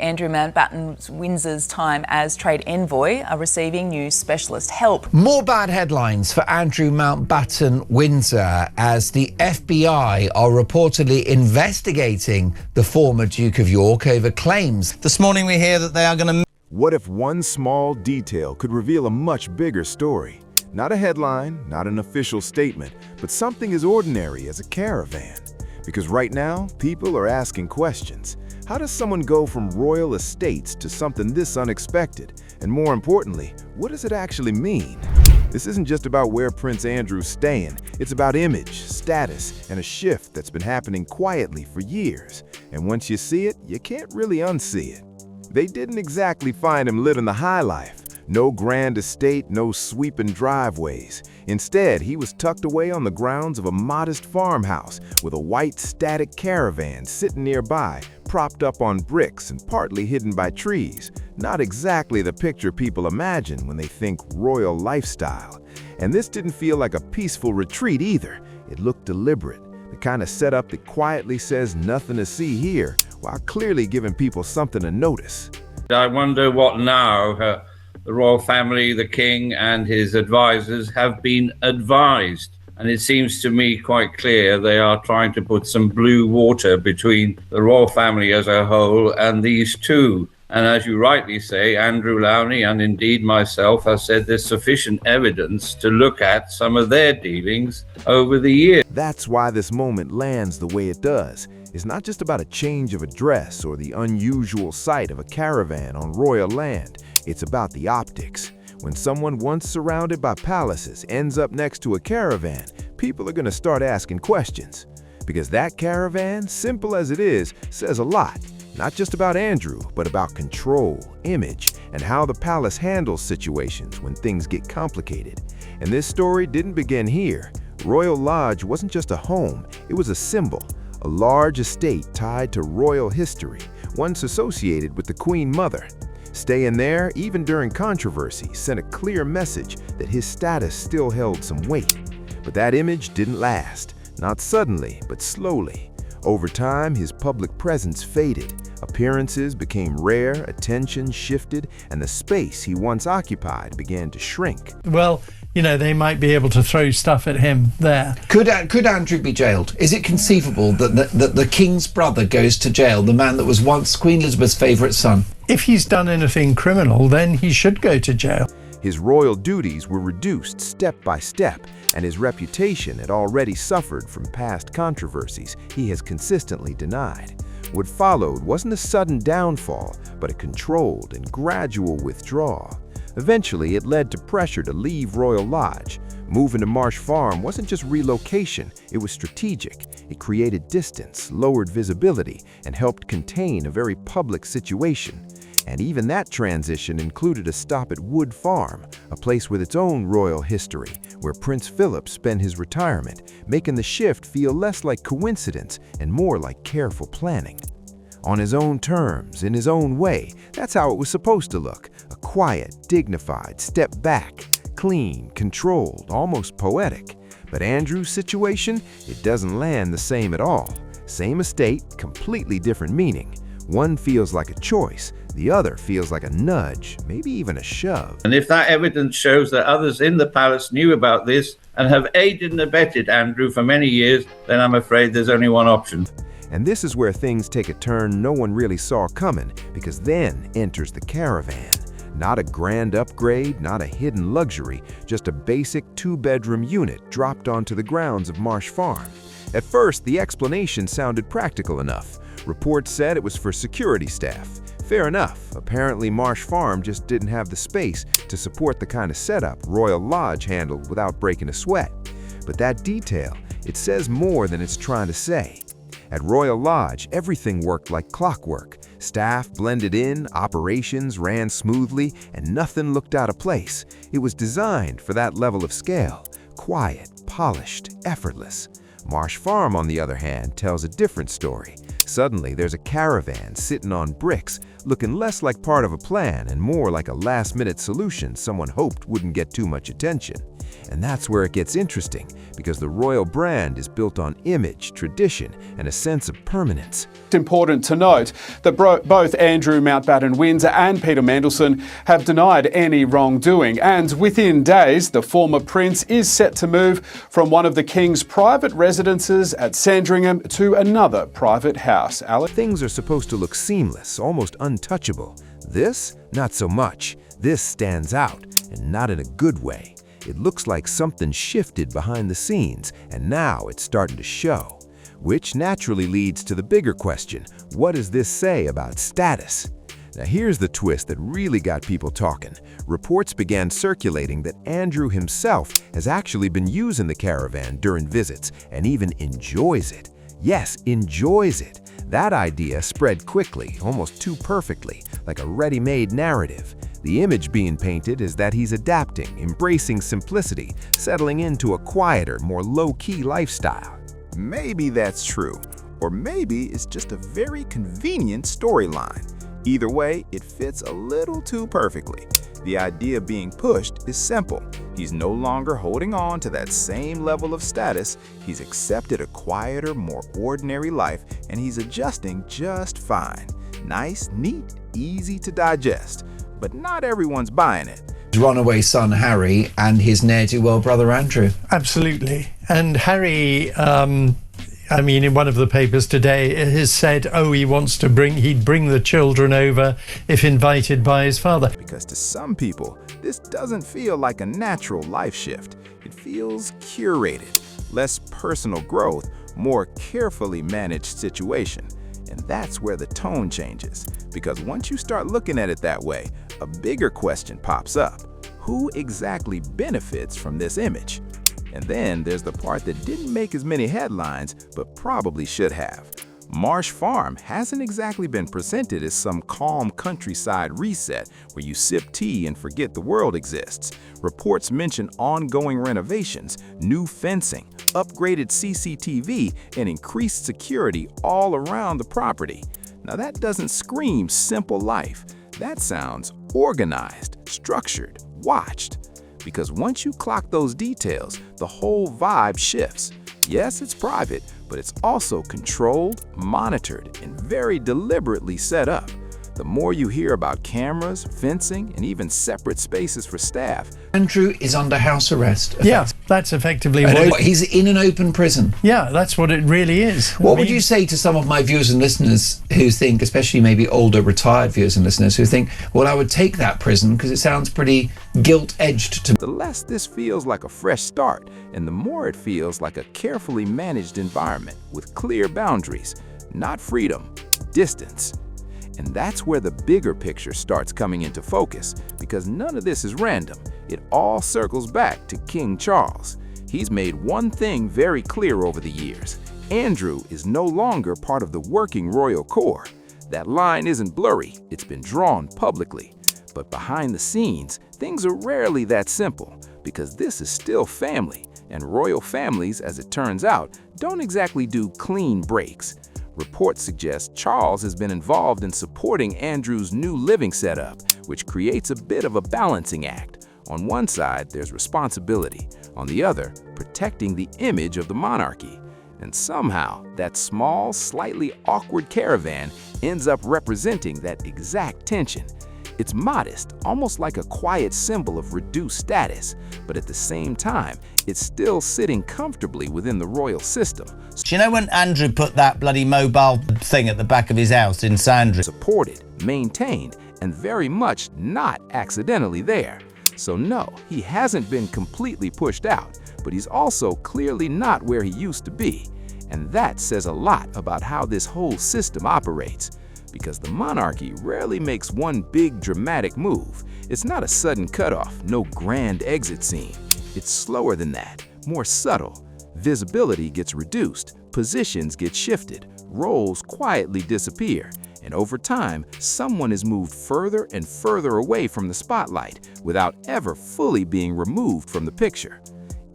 Andrew Mountbatten's Windsor's time as trade envoy are receiving new specialist help. More bad headlines for Andrew Mountbatten Windsor as the FBI are reportedly investigating the former Duke of York over claims. This morning we hear that they are going to... What if one small detail could reveal a much bigger story? Not a headline, not an official statement, but something as ordinary as a caravan. Because right now, people are asking questions. How does someone go from royal estates to something this unexpected? And more importantly, what does it actually mean? This isn't just about where Prince Andrew's staying. It's about image, status, and a shift that's been happening quietly for years. And once you see it, you can't really unsee it. They didn't exactly find him living the high life. No grand estate, no sweeping driveways. Instead, he was tucked away on the grounds of a modest farmhouse with a white static caravan sitting nearby, propped up on bricks and partly hidden by trees. Not exactly the picture people imagine when they think royal lifestyle. And this didn't feel like a peaceful retreat either. It looked deliberate, the kind of setup that quietly says nothing to see here, while clearly giving people something to notice. I wonder what now the royal family, the king and his advisors have been advised. And it seems to me quite clear they are trying to put some blue water between the royal family as a whole and these two. And as you rightly say, Andrew Lowney and indeed myself have said there's sufficient evidence to look at some of their dealings over the years. That's why this moment lands the way it does. It's not just about a change of address or the unusual sight of a caravan on royal land. It's about the optics. When someone once surrounded by palaces ends up next to a caravan, people are going to start asking questions. Because that caravan, simple as it is, says a lot. Not just about Andrew, but about control, image, and how the palace handles situations when things get complicated. And this story didn't begin here. Royal Lodge wasn't just a home, it was a symbol. A large estate tied to royal history, once associated with the Queen Mother. Staying there, even during controversy, sent a clear message that his status still held some weight. But that image didn't last, not suddenly, but slowly. Over time, his public presence faded. Appearances became rare, attention shifted, and the space he once occupied began to shrink. Well, you know, they might be able to throw stuff at him there. Could Andrew be jailed? Is it conceivable that the king's brother goes to jail, the man that was once Queen Elizabeth's favourite son? If he's done anything criminal, then he should go to jail. His royal duties were reduced step by step, and his reputation had already suffered from past controversies he has consistently denied. What followed wasn't a sudden downfall, but a controlled and gradual withdrawal. Eventually, it led to pressure to leave Royal Lodge. Moving to Marsh Farm wasn't just relocation, it was strategic. It created distance, lowered visibility, and helped contain a very public situation. And even that transition included a stop at Wood Farm, a place with its own royal history, where Prince Philip spent his retirement, making the shift feel less like coincidence and more like careful planning. On his own terms, in his own way, that's how it was supposed to look. A quiet, dignified step back, clean, controlled, almost poetic. But Andrew's situation, it doesn't land the same at all. Same estate, completely different meaning. One feels like a choice, the other feels like a nudge, maybe even a shove. And if that evidence shows that others in the palace knew about this and have aided and abetted Andrew for many years, then I'm afraid there's only one option. And this is where things take a turn no one really saw coming, because then enters the caravan. Not a grand upgrade, not a hidden luxury, just a basic two-bedroom unit dropped onto the grounds of Marsh Farm. At first, the explanation sounded practical enough. Reports said it was for security staff. Fair enough. Apparently, Marsh Farm just didn't have the space to support the kind of setup Royal Lodge handled without breaking a sweat. But that detail, it says more than it's trying to say. At Royal Lodge, everything worked like clockwork. Staff blended in, operations ran smoothly, and nothing looked out of place. It was designed for that level of scale. Quiet, polished, effortless. Marsh Farm, on the other hand, tells a different story. Suddenly, there's a caravan sitting on bricks, looking less like part of a plan and more like a last-minute solution someone hoped wouldn't get too much attention. And that's where it gets interesting, because the royal brand is built on image, tradition, and a sense of permanence. It's important to note that both Andrew Mountbatten Windsor and Peter Mandelson have denied any wrongdoing, and within days, the former prince is set to move from one of the King's private residences at Sandringham to another private house. Alex? Things are supposed to look seamless, almost untouchable. This, not so much. This stands out, and not in a good way. It looks like something shifted behind the scenes, and now it's starting to show. Which naturally leads to the bigger question, what does this say about status? Now here's the twist that really got people talking. Reports began circulating that Andrew himself has actually been using the caravan during visits, and even enjoys it. Yes, enjoys it. That idea spread quickly, almost too perfectly, like a ready-made narrative. The image being painted is that he's adapting, embracing simplicity, settling into a quieter, more low-key lifestyle. Maybe that's true, or maybe it's just a very convenient storyline. Either way, it fits a little too perfectly. The idea being pushed is simple. He's no longer holding on to that same level of status. He's accepted a quieter, more ordinary life, and he's adjusting just fine. Nice, neat, easy to digest. But not everyone's buying it. His runaway son Harry and his ne'er-do-well brother Andrew. Absolutely. And Harry, in one of the papers today, has said, he'd bring the children over if invited by his father. Because to some people, this doesn't feel like a natural life shift. It feels curated, less personal growth, more carefully managed situation. And that's where the tone changes. Because once you start looking at it that way, a bigger question pops up. Who exactly benefits from this image? And then there's the part that didn't make as many headlines, but probably should have. Marsh Farm hasn't exactly been presented as some calm countryside reset where you sip tea and forget the world exists. Reports mention ongoing renovations, new fencing, upgraded CCTV, and increased security all around the property. Now that doesn't scream simple life. That sounds organized, structured, watched. Because once you clock those details, the whole vibe shifts. Yes, it's private, but it's also controlled, monitored, and very deliberately set up. The more you hear about cameras, fencing, and even separate spaces for staff. Andrew is under house arrest. Yeah, that's effectively what he's in an open prison. Yeah, that's what it really is. What would you say to some of my viewers and listeners who think, especially maybe older retired viewers and listeners who think, well, I would take that prison because it sounds pretty guilt-edged to me. The less this feels like a fresh start, and the more it feels like a carefully managed environment with clear boundaries, not freedom, distance. And that's where the bigger picture starts coming into focus, because none of this is random. It all circles back to King Charles. He's made one thing very clear over the years. Andrew is no longer part of the working royal corps. That line isn't blurry, it's been drawn publicly. But behind the scenes, things are rarely that simple, because this is still family, and royal families, as it turns out, don't exactly do clean breaks. Reports suggest Charles has been involved in supporting Andrew's new living setup, which creates a bit of a balancing act. On one side, there's responsibility. On the other, protecting the image of the monarchy. And somehow, that small, slightly awkward caravan ends up representing that exact tension. It's modest, almost like a quiet symbol of reduced status, but at the same time, it's still sitting comfortably within the royal system. Do you know when Andrew put that bloody mobile thing at the back of his house in Sandringham? Supported, maintained, and very much not accidentally there. So no, he hasn't been completely pushed out, but he's also clearly not where he used to be. And that says a lot about how this whole system operates. Because the monarchy rarely makes one big dramatic move. It's not a sudden cutoff, no grand exit scene. It's slower than that, more subtle. Visibility gets reduced, positions get shifted, roles quietly disappear, and over time, someone is moved further and further away from the spotlight without ever fully being removed from the picture.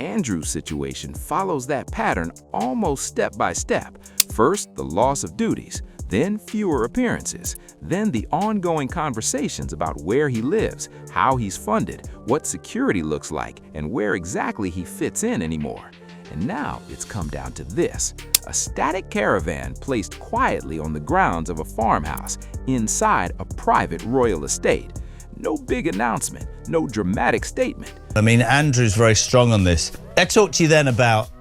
Andrew's situation follows that pattern almost step by step, First, the loss of duties, then fewer appearances, then the ongoing conversations about where he lives, how he's funded, what security looks like, and where exactly he fits in anymore. And now it's come down to this: a static caravan placed quietly on the grounds of a farmhouse inside a private royal estate. No big announcement, no dramatic statement. I mean, Andrew's very strong on this. I talked to you then about,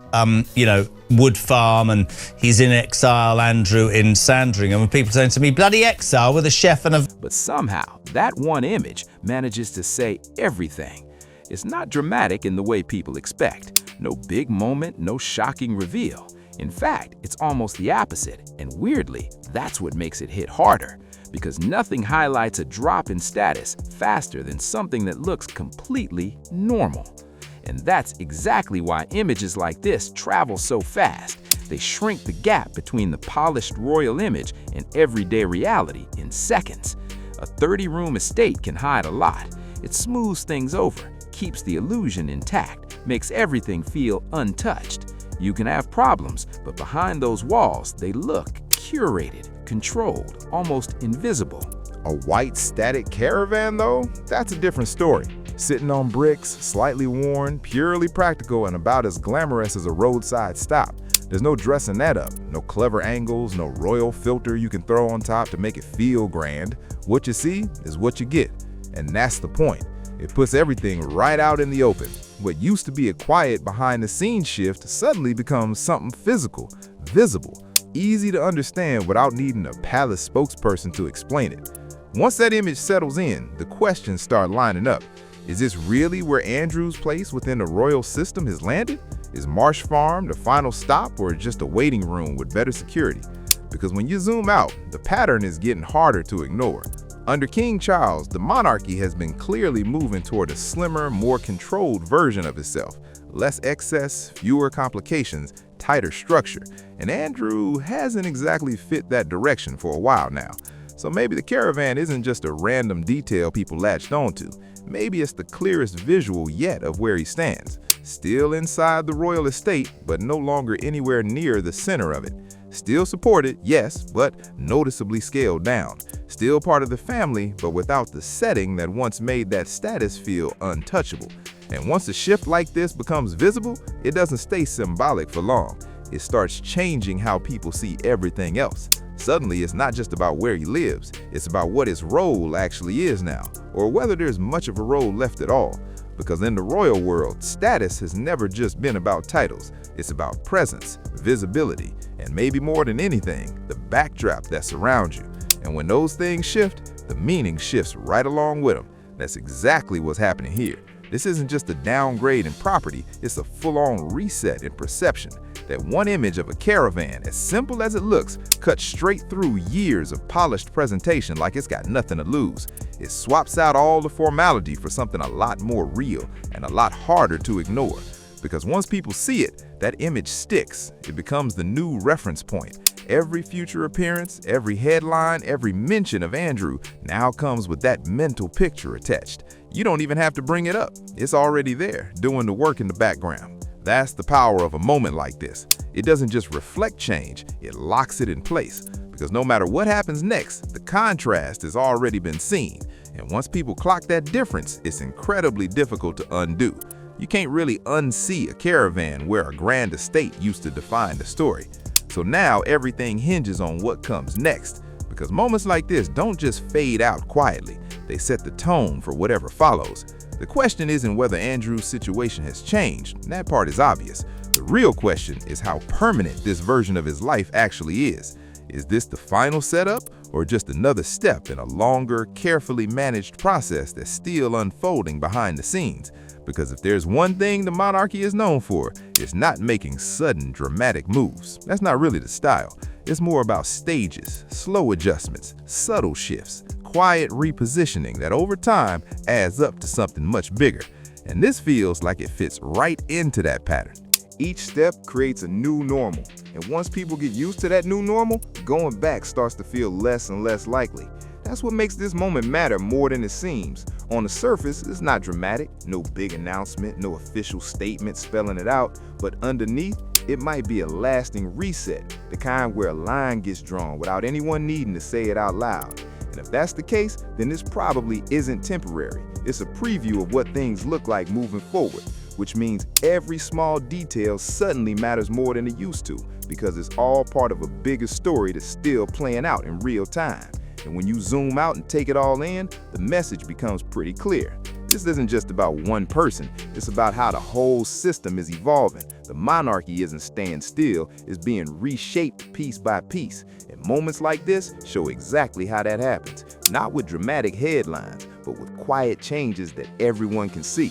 Wood Farm, and he's in exile, Andrew, in Sandringham, and people saying to me, bloody exile with a chef and a... But somehow, that one image manages to say everything. It's not dramatic in the way people expect. No big moment, no shocking reveal. In fact, it's almost the opposite, and weirdly, that's what makes it hit harder. Because nothing highlights a drop in status faster than something that looks completely normal. And that's exactly why images like this travel so fast. They shrink the gap between the polished royal image and everyday reality in seconds. A 30-room estate can hide a lot. It smooths things over, keeps the illusion intact, makes everything feel untouched. You can have problems, but behind those walls, they look curated, controlled, almost invisible. A white static caravan, though? That's a different story. Sitting on bricks, slightly worn, purely practical, and about as glamorous as a roadside stop. There's no dressing that up, no clever angles, no royal filter you can throw on top to make it feel grand. What you see is what you get, and that's the point. It puts everything right out in the open. What used to be a quiet behind-the-scenes shift suddenly becomes something physical, visible, easy to understand without needing a palace spokesperson to explain it. Once that image settles in, the questions start lining up. Is this really where Andrew's place within the royal system has landed? Is Marsh Farm the final stop, or just a waiting room with better security? Because when you zoom out, the pattern is getting harder to ignore. Under King Charles, the monarchy has been clearly moving toward a slimmer, more controlled version of itself. Less excess, fewer complications, tighter structure. And Andrew hasn't exactly fit that direction for a while now. So maybe the caravan isn't just a random detail people latched onto. Maybe it's the clearest visual yet of where he stands. Still inside the royal estate, but no longer anywhere near the center of it. Still supported, yes, but noticeably scaled down. Still part of the family, but without the setting that once made that status feel untouchable. And once a shift like this becomes visible, it doesn't stay symbolic for long. It starts changing how people see everything else. Suddenly, it's not just about where he lives, it's about what his role actually is now, or whether there's much of a role left at all. Because in the royal world, status has never just been about titles. It's about presence, visibility, and maybe more than anything, the backdrop that surrounds you. And when those things shift, the meaning shifts right along with them. That's exactly what's happening here. This isn't just a downgrade in property, it's a full-on reset in perception. That one image of a caravan, as simple as it looks, cuts straight through years of polished presentation like it's got nothing to lose. It swaps out all the formality for something a lot more real and a lot harder to ignore. Because once people see it, that image sticks. It becomes the new reference point. Every future appearance, every headline, every mention of Andrew now comes with that mental picture attached. You don't even have to bring it up. It's already there, doing the work in the background. That's the power of a moment like this. It doesn't just reflect change, it locks it in place. Because no matter what happens next, the contrast has already been seen. And once people clock that difference, it's incredibly difficult to undo. You can't really unsee a caravan where a grand estate used to define the story. So now everything hinges on what comes next. Because moments like this don't just fade out quietly, they set the tone for whatever follows. The question isn't whether Andrew's situation has changed, that part is obvious. The real question is how permanent this version of his life actually is. Is this the final setup, or just another step in a longer, carefully managed process that's still unfolding behind the scenes? Because if there's one thing the monarchy is known for, it's not making sudden, dramatic moves. That's not really the style. It's more about stages, slow adjustments, subtle shifts, quiet repositioning that over time adds up to something much bigger. And this feels like it fits right into that pattern. Each step creates a new normal. And once people get used to that new normal, going back starts to feel less and less likely. That's what makes this moment matter more than it seems. On the surface, it's not dramatic, no big announcement, no official statement spelling it out, but underneath, It might be a lasting reset, the kind where a line gets drawn without anyone needing to say it out loud. And if that's the case, then this probably isn't temporary. It's a preview of what things look like moving forward, which means every small detail suddenly matters more than it used to, because it's all part of a bigger story that's still playing out in real time. And when you zoom out and take it all in, the message becomes pretty clear. This isn't just about one person, it's about how the whole system is evolving. The monarchy isn't staying still, it's being reshaped piece by piece. And moments like this show exactly how that happens. Not with dramatic headlines, but with quiet changes that everyone can see.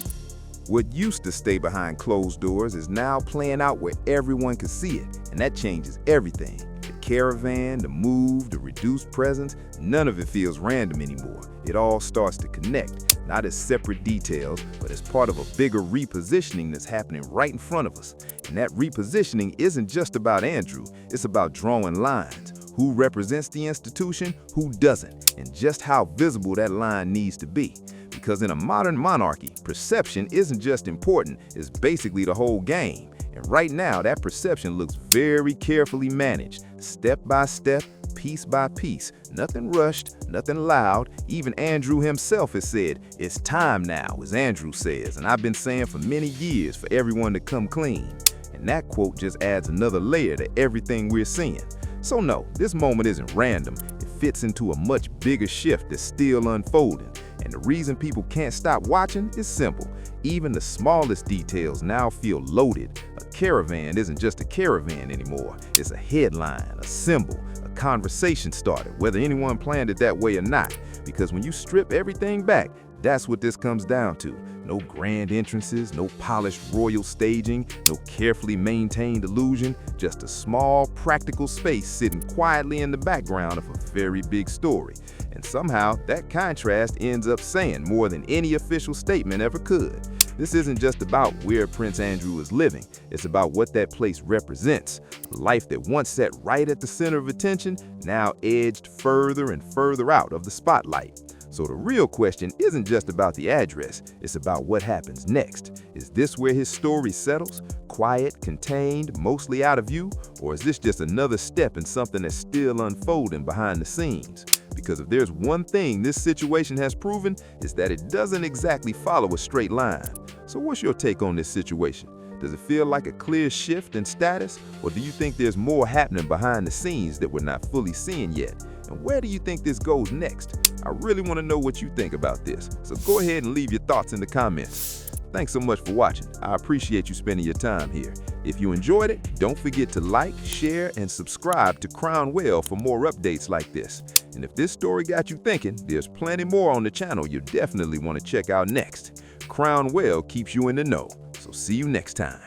What used to stay behind closed doors is now playing out where everyone can see it, and that changes everything. The caravan, the move, the reduced presence, none of it feels random anymore. It all starts to connect, not as separate details, but as part of a bigger repositioning that's happening right in front of us. And that repositioning isn't just about Andrew, it's about drawing lines. Who represents the institution, who doesn't, and just how visible that line needs to be. Because in a modern monarchy, perception isn't just important, it's basically the whole game. And right now, that perception looks very carefully managed, step by step, piece by piece. Nothing rushed, nothing loud. Even Andrew himself has said, "It's time now," as Andrew says, and I've been saying for many years for everyone to come clean. And that quote just adds another layer to everything we're seeing. So no, this moment isn't random. It fits into a much bigger shift that's still unfolding. And the reason people can't stop watching is simple. Even the smallest details now feel loaded. A caravan isn't just a caravan anymore. It's a headline, a symbol, a conversation starter, whether anyone planned it that way or not. Because when you strip everything back, that's what this comes down to. No grand entrances, no polished royal staging, no carefully maintained illusion, just a small, practical space sitting quietly in the background of a very big story. And somehow, that contrast ends up saying more than any official statement ever could. This isn't just about where Prince Andrew is living, it's about what that place represents. A life that once sat right at the center of attention, now edged further and further out of the spotlight. So the real question isn't just about the address, it's about what happens next. Is this where his story settles? Quiet, contained, mostly out of view? Or is this just another step in something that's still unfolding behind the scenes? Because if there's one thing this situation has proven, is that it doesn't exactly follow a straight line. So what's your take on this situation? Does it feel like a clear shift in status? Or do you think there's more happening behind the scenes that we're not fully seeing yet? And where do you think this goes next? I really want to know what you think about this, so go ahead and leave your thoughts in the comments. Thanks so much for watching. I appreciate you spending your time here. If you enjoyed it, don't forget to like, share, and subscribe to Crownelle for more updates like this. And if this story got you thinking, there's plenty more on the channel you definitely want to check out next. Crownelle keeps you in the know, so see you next time.